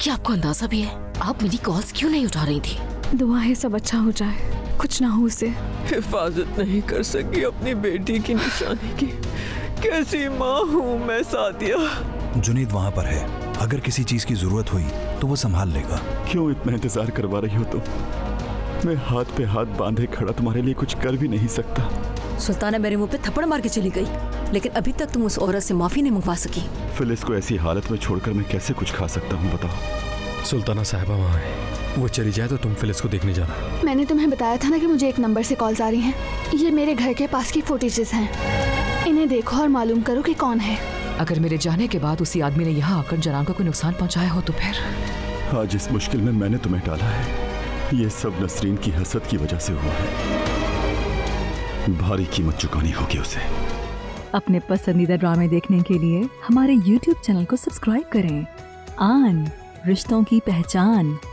क्या आपको अंदाजा भी है आप मेरी कॉल्स क्यों नहीं उठा रही थी? दुआ है सब अच्छा हो जाए, कुछ ना हो उसे। हिफाजत नहीं कर सकी अपनी बेटी की निशानी की। कैसी माँ हूँ मैं सादिया। जुनैद वहाँ पर है, अगर किसी चीज की जरूरत हुई तो वो संभाल लेगा। क्यों इतना इंतजार करवा रही हो तुम? मैं हाथ पे हाथ बांधे खड़ा तुम्हारे लिए कुछ कर भी नहीं सकता। सुल्ताना मेरे मुंह पे थप्पड़ मार के चली गई, लेकिन अभी तक तुम उस औरत से माफी नहीं मंगवा सकी। फिलिस को ऐसी हालत में छोड़कर मैं कैसे कुछ खा सकता हूँ बताओ? सुल्ताना साहिबा वहाँ है, वो चली जाए तो तुम फिलिस को देखने जाना। मैंने तुम्हें बताया था ना कि मुझे एक नंबर से कॉल्स आ रही हैं। ये मेरे घर के पास की फुटेजेस हैं, इन्हें देखो और मालूम करो कि कौन है। अगर मेरे जाने के बाद उसी आदमी ने यहाँ आकर जनान को कोई नुकसान पहुँचाया हो तो फिर? आज इस मुश्किल में मैंने तुम्हें डाला है, ये सब नसरीन की हसद की वजह से हुआ है। भारी कीमत चुकानी होगी उसे। अपने पसंदीदा ड्रामे देखने के लिए हमारे YouTube चैनल को सब्सक्राइब करें। आन, रिश्तों की पहचान।